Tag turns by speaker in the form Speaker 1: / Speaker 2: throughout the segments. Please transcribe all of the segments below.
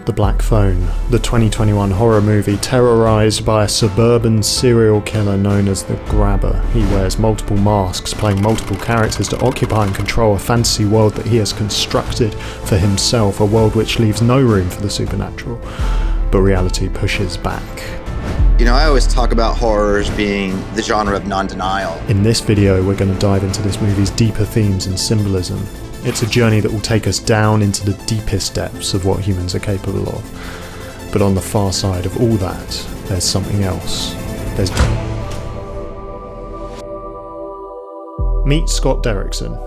Speaker 1: The Black Phone, the 2021 horror movie terrorised by a suburban serial killer known as the Grabber. He wears multiple masks, playing multiple characters to occupy and control a fantasy world that he has constructed for himself, a world which leaves no room for the supernatural. But reality pushes back.
Speaker 2: You know, I always talk about horror as being the genre of non-denial.
Speaker 1: In this video, we're going to dive into this movie's deeper themes and symbolism. It's a journey that will take us down into the deepest depths of what humans are capable of. But on the far side of all that, there's something else. Meet Scott Derrickson,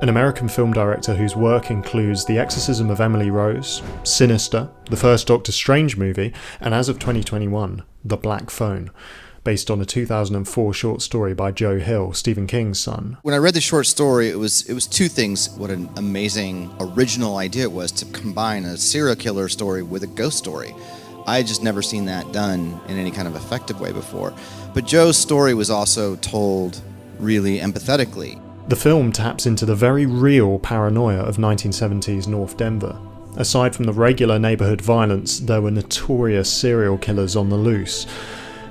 Speaker 1: an American film director whose work includes The Exorcism of Emily Rose, Sinister, the first Doctor Strange movie, and as of 2021, The Black Phone, based on a 2004 short story by Joe Hill, Stephen King's son.
Speaker 2: When I read the short story, it was two things. What an amazing original idea it was to combine a serial killer story with a ghost story. I had just never seen that done in any kind of effective way before. But Joe's story was also told really empathetically.
Speaker 1: The film taps into the very real paranoia of 1970s North Denver. Aside from the regular neighborhood violence, there were notorious serial killers on the loose.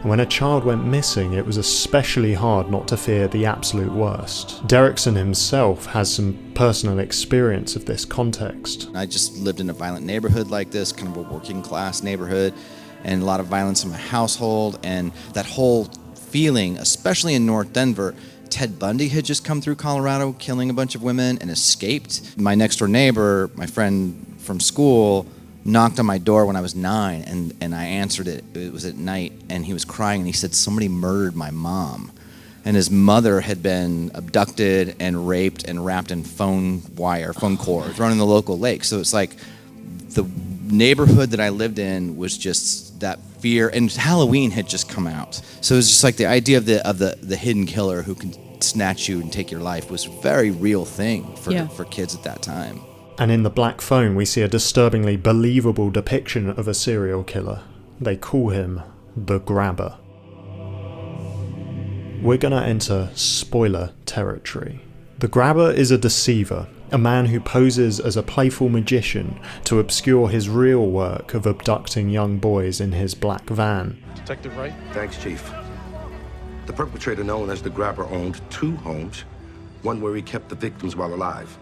Speaker 1: And when a child went missing, it was especially hard not to fear the absolute worst. Derrickson himself has some personal experience of this context.
Speaker 2: I just lived in a violent neighborhood like this, kind of a working class neighborhood, and a lot of violence in my household, and that whole feeling, especially in North Denver. Ted Bundy had just come through Colorado, killing a bunch of women, and escaped. My next door neighbor, my friend from school, knocked on my door when I was 9, and I answered it. It was at night, and he was crying, and he said, somebody murdered my mom. And his mother had been abducted and raped and wrapped in phone cord, thrown in the local lake. So it's like the neighborhood that I lived in was just that fear, and Halloween had just come out. So it was just like the idea of the hidden killer who can snatch you and take your life was a very real thing for kids at that time.
Speaker 1: And in The Black Phone, we see a disturbingly believable depiction of a serial killer. They call him the Grabber. We're gonna enter spoiler territory. The Grabber is a deceiver, a man who poses as a playful magician to obscure his real work of abducting young boys in his black van.
Speaker 3: Detective Wright?
Speaker 4: Thanks, Chief. The perpetrator known as the Grabber owned 2 homes, one where he kept the victims while alive,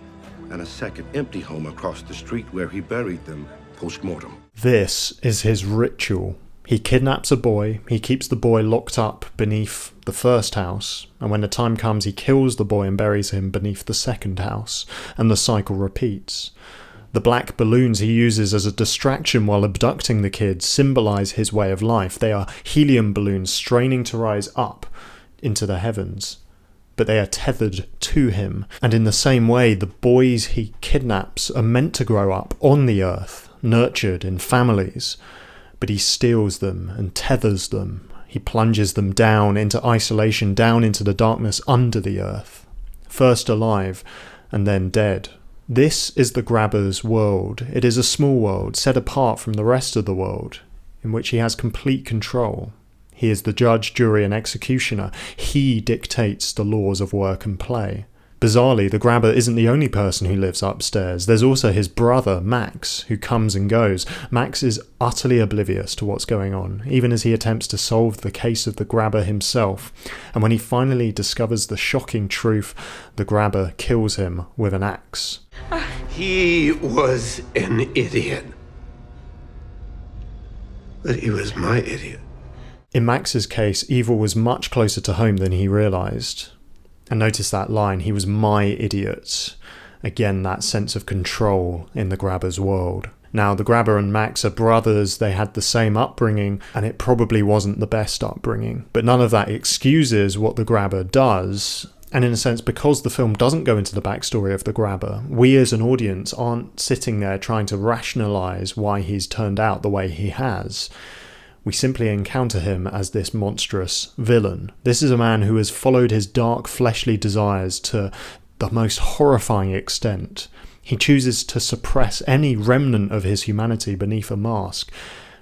Speaker 4: and a second empty home across the street where he buried them post-mortem.
Speaker 1: This is his ritual. He kidnaps a boy, he keeps the boy locked up beneath the first house, and when the time comes he kills the boy and buries him beneath the second house, and the cycle repeats. The black balloons he uses as a distraction while abducting the kids symbolise his way of life. They are helium balloons straining to rise up into the heavens, but they are tethered to him. And in the same way, the boys he kidnaps are meant to grow up on the earth, nurtured in families, but he steals them and tethers them. He plunges them down into isolation, down into the darkness under the earth, first alive and then dead. This is the Grabber's world. It is a small world set apart from the rest of the world, in which he has complete control. He is the judge, jury, and executioner. He dictates the laws of work and play. Bizarrely, the Grabber isn't the only person who lives upstairs. There's also his brother, Max, who comes and goes. Max is utterly oblivious to what's going on, even as he attempts to solve the case of the Grabber himself. And when he finally discovers the shocking truth, the Grabber kills him with an axe.
Speaker 5: He was an idiot. But he was my idiot.
Speaker 1: In Max's case, evil was much closer to home than he realised. And notice that line, he was my idiot. Again, that sense of control in the Grabber's world. Now, the Grabber and Max are brothers, they had the same upbringing, and it probably wasn't the best upbringing. But none of that excuses what the Grabber does. And in a sense, because the film doesn't go into the backstory of the Grabber, we as an audience aren't sitting there trying to rationalise why he's turned out the way he has. We simply encounter him as this monstrous villain. This is a man who has followed his dark fleshly desires to the most horrifying extent. He chooses to suppress any remnant of his humanity beneath a mask,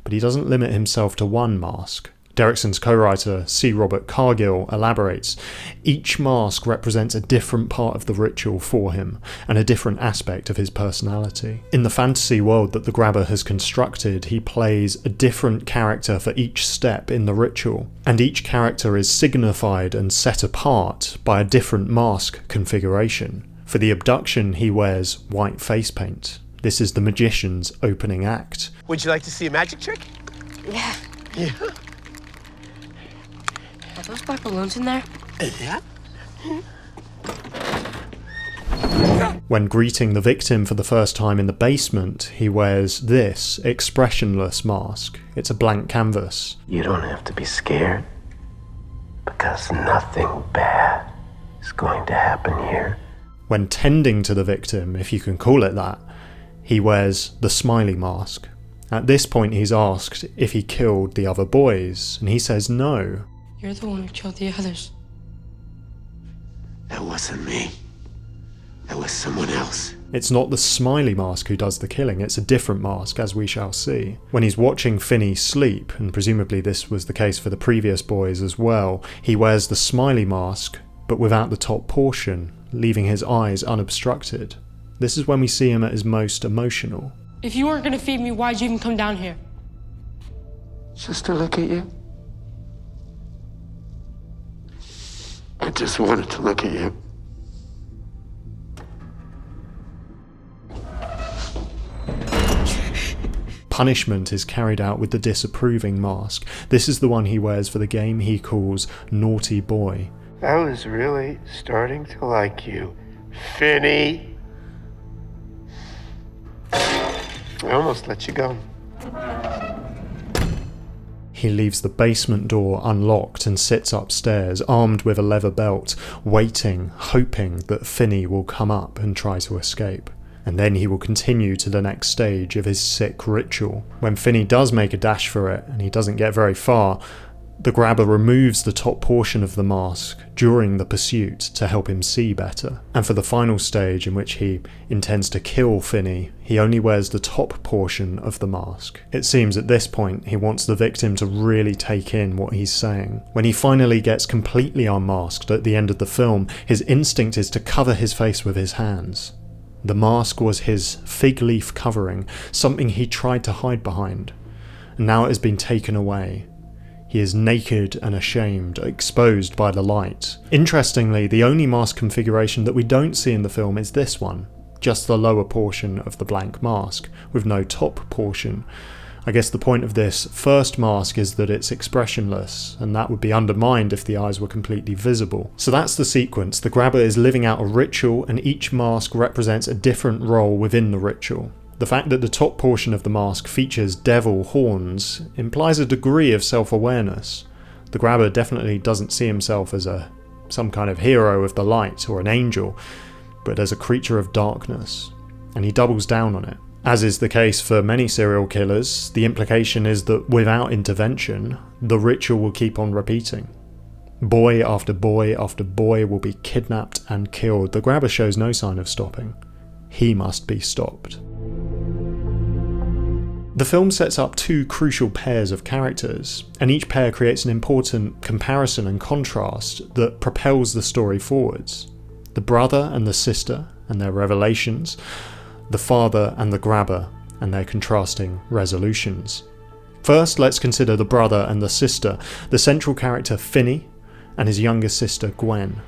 Speaker 1: but he doesn't limit himself to one mask. Derrickson's co-writer C. Robert Cargill elaborates, each mask represents a different part of the ritual for him, and a different aspect of his personality. In the fantasy world that the Grabber has constructed, he plays a different character for each step in the ritual, and each character is signified and set apart by a different mask configuration. For the abduction, he wears white face paint. This is the magician's opening act.
Speaker 5: Would you like to see a magic trick?
Speaker 3: Yeah.
Speaker 5: Yeah.
Speaker 3: Are those black balloons in there?
Speaker 5: Yeah.
Speaker 1: When greeting the victim for the first time in the basement, he wears this expressionless mask. It's a blank canvas.
Speaker 5: You don't have to be scared, because nothing bad is going to happen here.
Speaker 1: When tending to the victim, if you can call it that, he wears the smiley mask. At this point he's asked if he killed the other boys, and he says no.
Speaker 3: You're the one who killed the others.
Speaker 5: That wasn't me. That was someone else.
Speaker 1: It's not the smiley mask who does the killing, it's a different mask, as we shall see. When he's watching Finney sleep, and presumably this was the case for the previous boys as well, he wears the smiley mask, but without the top portion, leaving his eyes unobstructed. This is when we see him at his most emotional.
Speaker 3: If you weren't gonna feed me, why'd you even come down here?
Speaker 5: Just to look at you. I just wanted to look at you.
Speaker 1: Punishment is carried out with the disapproving mask. This is the one he wears for the game he calls Naughty Boy.
Speaker 5: I was really starting to like you, Finney. I almost let you go.
Speaker 1: He leaves the basement door unlocked and sits upstairs, armed with a leather belt, waiting, hoping that Finney will come up and try to escape. And then he will continue to the next stage of his sick ritual. When Finney does make a dash for it, and he doesn't get very far, the Grabber removes the top portion of the mask during the pursuit to help him see better. And for the final stage, in which he intends to kill Finney, he only wears the top portion of the mask. It seems at this point he wants the victim to really take in what he's saying. When he finally gets completely unmasked at the end of the film, his instinct is to cover his face with his hands. The mask was his fig leaf covering, something he tried to hide behind. And now it has been taken away. He is naked and ashamed, exposed by the light. Interestingly, the only mask configuration that we don't see in the film is this one, just the lower portion of the blank mask, with no top portion. I guess the point of this first mask is that it's expressionless, and that would be undermined if the eyes were completely visible. So that's the sequence. The Grabber is living out a ritual, and each mask represents a different role within the ritual. The fact that the top portion of the mask features devil horns implies a degree of self-awareness. The Grabber definitely doesn't see himself as some kind of hero of the light or an angel, but as a creature of darkness, and he doubles down on it. As is the case for many serial killers, the implication is that without intervention, the ritual will keep on repeating. Boy after boy after boy will be kidnapped and killed. The Grabber shows no sign of stopping. He must be stopped. The film sets up two crucial pairs of characters, and each pair creates an important comparison and contrast that propels the story forwards. The brother and the sister and their revelations, the father and the Grabber and their contrasting resolutions. First, let's consider the brother and the sister, the central character Finney and his younger sister Gwen.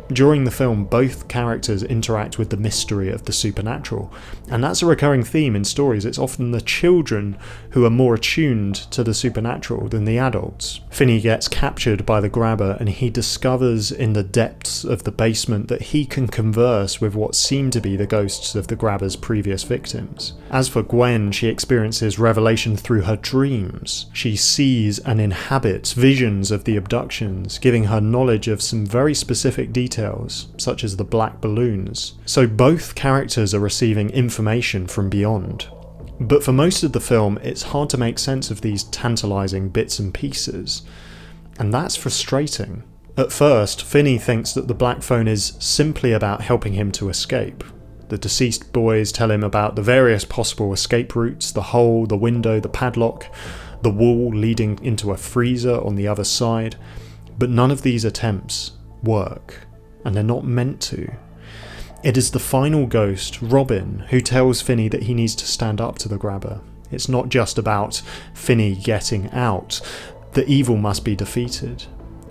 Speaker 1: During the film, both characters interact with the mystery of the supernatural, and that's a recurring theme in stories. It's often the children who are more attuned to the supernatural than the adults. Finney gets captured by the Grabber, and he discovers in the depths of the basement that he can converse with what seem to be the ghosts of the Grabber's previous victims. As for Gwen, she experiences revelation through her dreams. She sees and inhabits visions of the abductions, giving her knowledge of some very specific details, such as the black balloons. So both characters are receiving information from beyond. But for most of the film, it's hard to make sense of these tantalising bits and pieces. And that's frustrating. At first, Finney thinks that the black phone is simply about helping him to escape. The deceased boys tell him about the various possible escape routes, the hole, the window, the padlock, the wall leading into a freezer on the other side, but none of these attempts work, and they're not meant to. It is the final ghost, Robin, who tells Finney that he needs to stand up to the grabber. It's not just about Finney getting out. The evil must be defeated.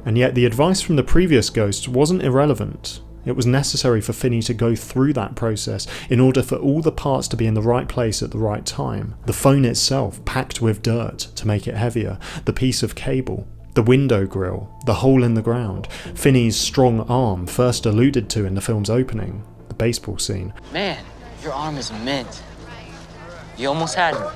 Speaker 1: And yet the advice from the previous ghosts wasn't irrelevant. It was necessary for Finney to go through that process in order for all the parts to be in the right place at the right time. The phone itself, packed with dirt to make it heavier, the piece of cable, the window grill, the hole in the ground, Finney's strong arm first alluded to in the film's opening, the baseball scene.
Speaker 6: Man, your arm is mint. You almost had me.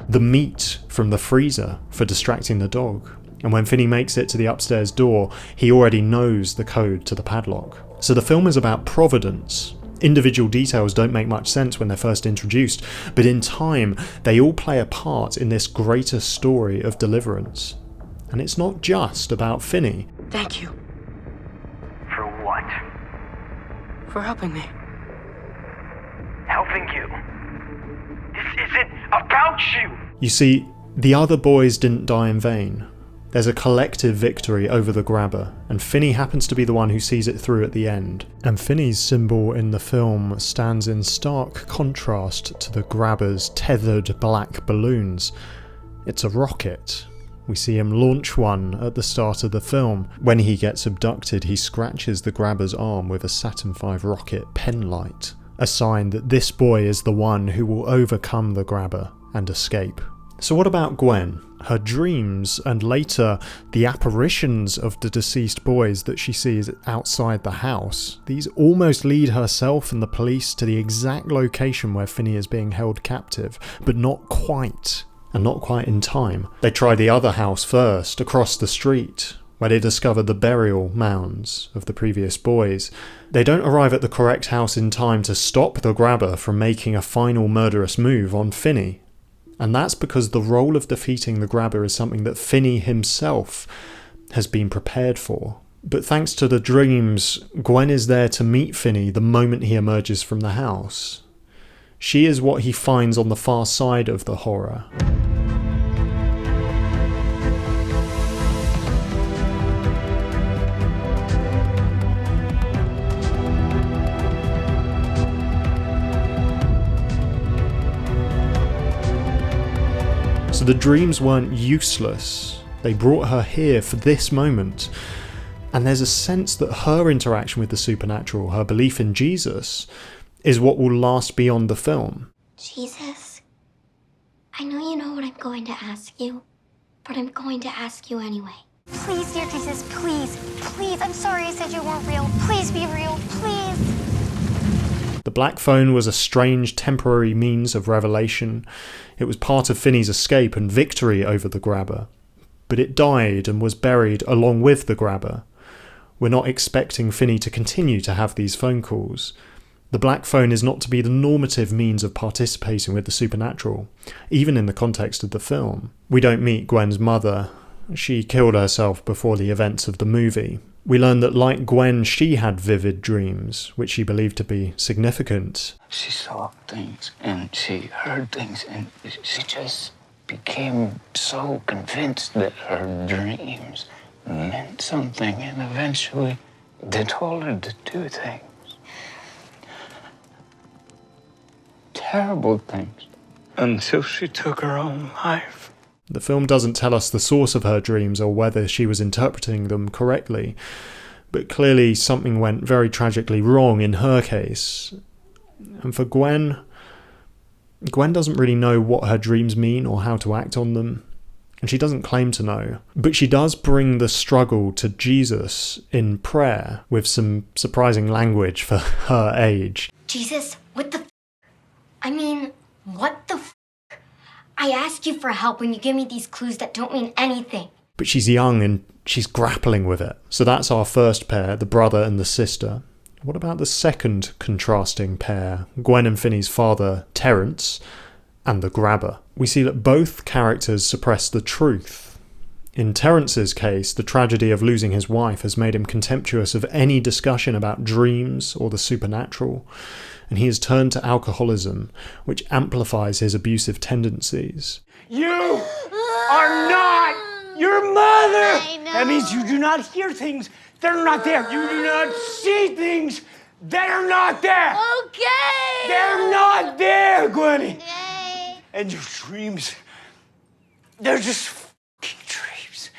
Speaker 1: The meat from the freezer for distracting the dog. And when Finney makes it to the upstairs door, he already knows the code to the padlock. So the film is about providence. Individual details don't make much sense when they're first introduced, but in time, they all play a part in this greater story of deliverance. And it's not just about Finney.
Speaker 3: Thank you
Speaker 5: For what?
Speaker 3: for helping me.
Speaker 5: Helping you. This isn't about you!
Speaker 1: You see, the other boys didn't die in vain. There's a collective victory over the grabber, and Finney happens to be the one who sees it through at the end. And Finney's symbol in the film stands in stark contrast to the grabber's tethered black balloons. It's a rocket. We see him launch one at the start of the film. When he gets abducted, he scratches the grabber's arm with a Saturn V rocket penlight, a sign that this boy is the one who will overcome the grabber and escape. So what about Gwen? Her dreams, and later the apparitions of the deceased boys that she sees outside the house, these almost lead herself and the police to the exact location where Finney is being held captive, but not quite, and not quite in time. They try the other house first, across the street, where they discover the burial mounds of the previous boys. They don't arrive at the correct house in time to stop the grabber from making a final murderous move on Finney. And that's because the role of defeating the grabber is something that Finney himself has been prepared for. But thanks to the dreams, Gwen is there to meet Finney the moment he emerges from the house. She is what he finds on the far side of the horror. So the dreams weren't useless. They brought her here for this moment. And there's a sense that her interaction with the supernatural, her belief in Jesus, is what will last beyond the film.
Speaker 7: Jesus, I know you know what I'm going to ask you, but I'm going to ask you anyway.
Speaker 8: Please, dear Jesus, please, please. I'm sorry I said you weren't real. Please be real, please.
Speaker 1: The black phone was a strange temporary means of revelation. It was part of Finney's escape and victory over the grabber. But it died and was buried along with the grabber. We're not expecting Finney to continue to have these phone calls. The black phone is not to be the normative means of participating with the supernatural, even in the context of the film. We don't meet Gwen's mother. She killed herself before the events of the movie. We learn that, like Gwen, she had vivid dreams, which she believed to be significant.
Speaker 9: She saw things and she heard things and she just became so convinced that her dreams meant something, and eventually they told her to do things. Terrible things. Until she took her own life.
Speaker 1: The film doesn't tell us the source of her dreams or whether she was interpreting them correctly, but clearly something went very tragically wrong in her case. And for Gwen doesn't really know what her dreams mean or how to act on them, and she doesn't claim to know. But she does bring the struggle to Jesus in prayer with some surprising language for her age.
Speaker 7: Jesus, what the I mean, what the I ask you for help when you give me these clues that don't mean anything.
Speaker 1: But she's young and she's grappling with it. So that's our first pair, the brother and the sister. What about the second contrasting pair, Gwen and Finney's father, Terence, and the grabber? We see that both characters suppress the truth. In Terence's case, the tragedy of losing his wife has made him contemptuous of any discussion about dreams or the supernatural. and he has turned to alcoholism, which amplifies his abusive tendencies.
Speaker 10: You are not your mother! That means you do not hear things that are not there. You do not see things that are not there.
Speaker 11: Okay!
Speaker 10: They're not there, Gwenny. Okay. And your dreams, they're just fucking dreams.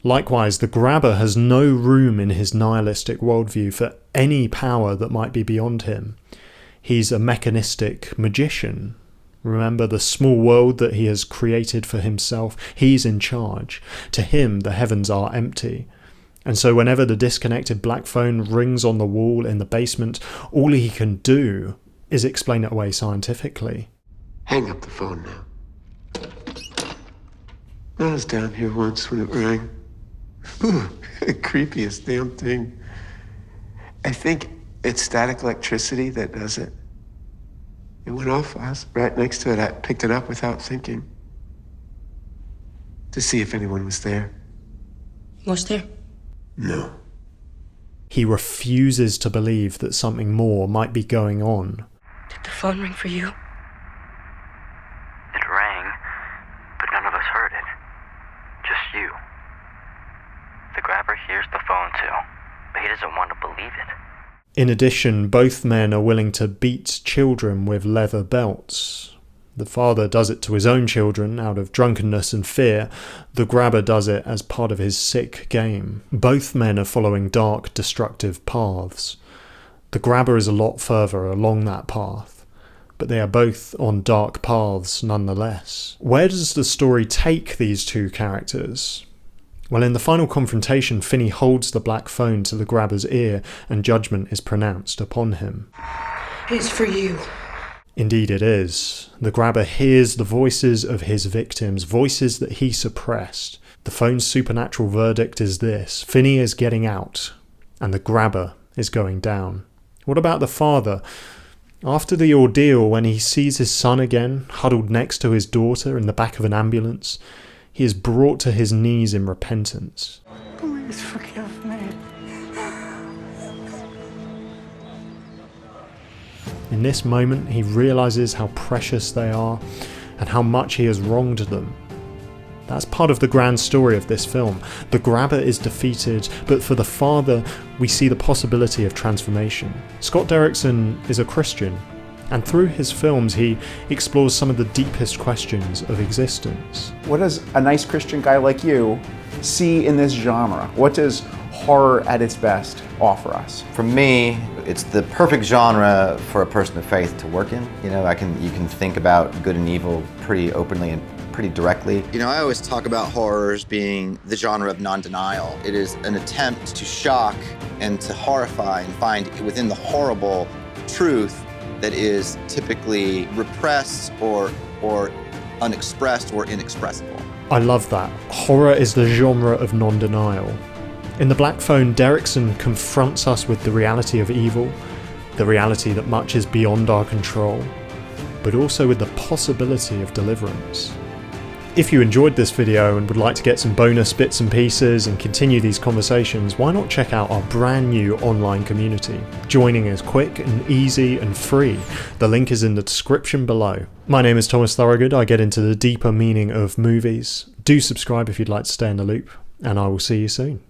Speaker 1: Likewise, the grabber has no room in his nihilistic worldview for any power that might be beyond him. He's a mechanistic magician. Remember the small world that he has created for himself? He's in charge. To him, the heavens are empty. And so whenever the disconnected black phone rings on the wall in the basement, all he can do is explain it away scientifically.
Speaker 5: Hang up the phone now. I was down here once when it rang. Creepiest damn thing. I think it's static electricity that does it. It went off. I was right next to it. I picked it up without thinking. To see if anyone was there.
Speaker 3: Was there?
Speaker 5: No.
Speaker 1: He refuses to believe that something more might be going on.
Speaker 3: Did the phone ring for you?
Speaker 12: It rang, but none of us heard it. Just you. The grabber hears the phone too, but he doesn't want to believe it.
Speaker 1: In addition, both men are willing to beat children with leather belts. The father does it to his own children out of drunkenness and fear. The grabber does it as part of his sick game. Both men are following dark, destructive paths. The grabber is a lot further along that path, but they are both on dark paths nonetheless. Where does the story take these two characters? Well, in the final confrontation, Finney holds the black phone to the grabber's ear and judgment is pronounced upon him.
Speaker 3: It's for you.
Speaker 1: Indeed it is. The grabber hears the voices of his victims, voices that he suppressed. The phone's supernatural verdict is this: Finney is getting out, and the grabber is going down. What about the father? After the ordeal, when he sees his son again, huddled next to his daughter in the back of an ambulance, he is brought to his knees in repentance.
Speaker 10: Please forgive me.
Speaker 1: In this moment, he realizes how precious they are and how much he has wronged them. That's part of the grand story of this film. The grabber is defeated, but for the father, we see the possibility of transformation. Scott Derrickson is a Christian, and through his films, he explores some of the deepest questions of existence.
Speaker 13: What does a nice Christian guy like you see in this genre? What does horror at its best offer us?
Speaker 2: For me, it's the perfect genre for a person of faith to work in. You know, you can think about good and evil pretty openly and pretty directly. You know, I always talk about horror as being the genre of non-denial. It is an attempt to shock and to horrify and find within the horrible truth that is typically repressed or unexpressed or inexpressible.
Speaker 1: I love that. Horror is the genre of non-denial. In The Black Phone, Derrickson confronts us with the reality of evil, the reality that much is beyond our control, but also with the possibility of deliverance. If you enjoyed this video and would like to get some bonus bits and pieces and continue these conversations, why not check out our brand new online community? Joining is quick and easy and free. The link is in the description below. My name is Thomas Thorogood. I get into the deeper meaning of movies. Do subscribe if you'd like to stay in the loop, and I will see you soon.